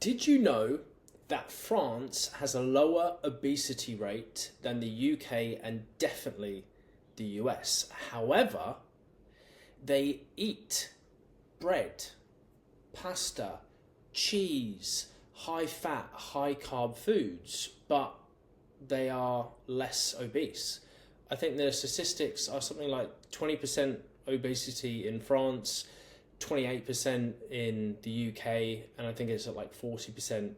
Did you know that France has a lower obesity rate than the UK and definitely the US? However, they eat bread, pasta, cheese, high fat, high carb foods, but they are less obese. I think the statistics are something like 20% obesity in France, 28% in the UK, and I think it's at like 40%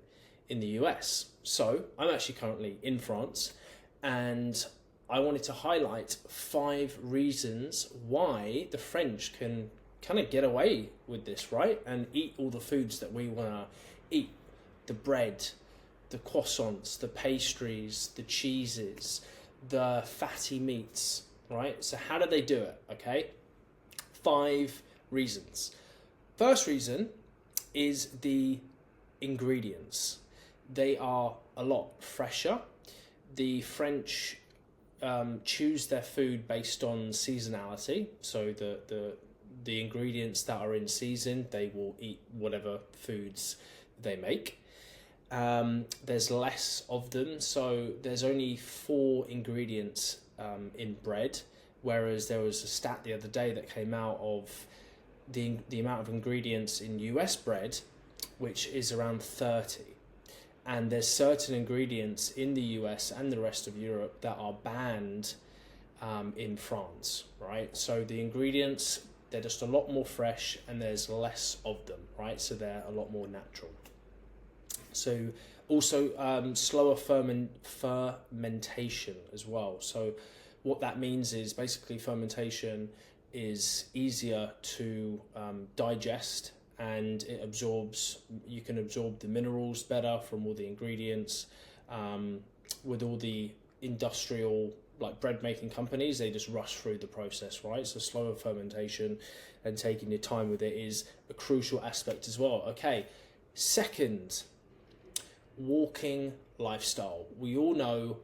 in the US. So I'm actually currently in France, and I wanted to highlight 5 reasons why the French can kind of get away with this, right? And eat all the foods that we want to eat. The bread, the croissants, the pastries, the cheeses, the fatty meats, right? So how do they do it? Okay, 5 reasons. First reason is the ingredients. They are a lot fresher. The French choose their food based on seasonality. So the ingredients that are in season, they will eat whatever foods they make. There's less of them, so there's only 4 ingredients in bread, whereas there was a stat the other day that came out of the amount of ingredients in US bread, which is around 30. And there's certain ingredients in the US and the rest of Europe that are banned in France, right? So the ingredients, they're just a lot more fresh and there's less of them, right? So they're a lot more natural. So also slower fermentation as well. So what that means is basically fermentation is easier to digest, and it absorbs, you can absorb the minerals better from all the ingredients. With all the industrial like bread making companies, they just rush through the process, right? So slower fermentation and taking your time with it is a crucial aspect as well. Okay, second, walking lifestyle. We all know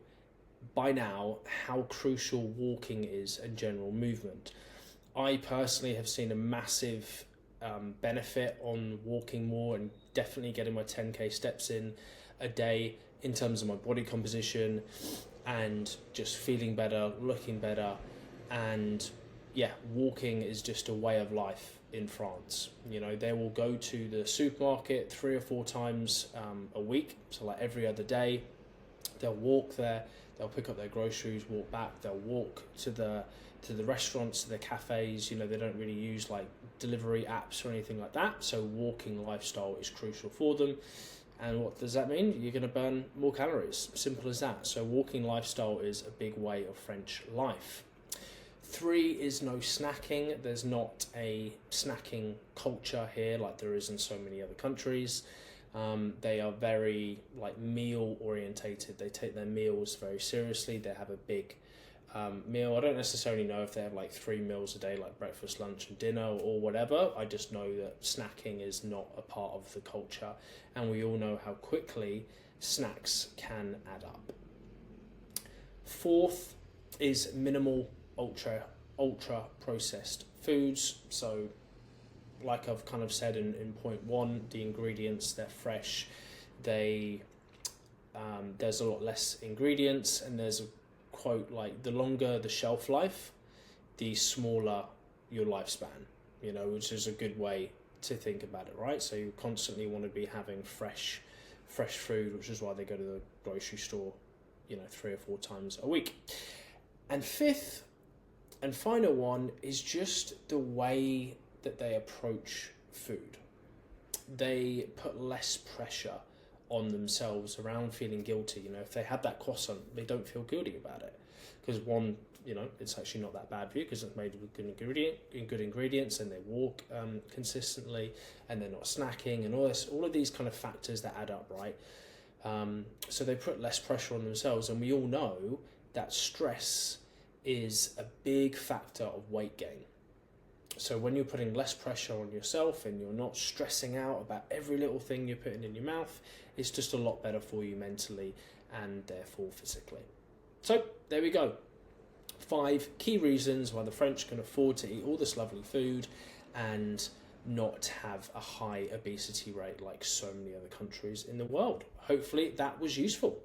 by now how crucial walking is and general movement. I personally have seen a massive benefit on walking more and definitely getting my 10k steps in a day in terms of my body composition and just feeling better, looking better. And yeah, walking is just a way of life in France. You know, they will go to the supermarket 3 or 4 times a week, so like every other day. They'll walk there, they'll pick up their groceries, walk back, they'll walk to the restaurants, to the cafes. You know, they don't really use like delivery apps or anything like that, so walking lifestyle is crucial for them. And what does that mean? You're going to burn more calories, simple as that. So walking lifestyle is a big way of French life. 3 is no snacking. There's not a snacking culture here like there is in so many other countries. They are very like meal orientated. They take their meals very seriously. They have a big meal. I don't necessarily know if they have like 3 meals a day, like breakfast, lunch and dinner or whatever. I just know that snacking is not a part of the culture, and we all know how quickly snacks can add up. 4th is minimal ultra processed foods. So like I've kind of said in point 1, the ingredients, they're fresh. There's a lot less ingredients, and there's a quote like, the longer the shelf life, the smaller your lifespan, you know, which is a good way to think about it, right? So you constantly want to be having fresh food, which is why they go to the grocery store, you know, 3 or 4 times a week. And 5th and final one is just the way that they approach food. They put less pressure on themselves around feeling guilty. You know, if they have that croissant, they don't feel guilty about it, because one, you know, it's actually not that bad for you because it's made with good ingredients, and they walk consistently, and they're not snacking, and all of these kind of factors that add up, right? So they put less pressure on themselves, and we all know that stress is a big factor of weight gain. So when you're putting less pressure on yourself and you're not stressing out about every little thing you're putting in your mouth, it's just a lot better for you mentally and therefore physically. So there we go. 5 key reasons why the French can afford to eat all this lovely food and not have a high obesity rate like so many other countries in the world. Hopefully that was useful.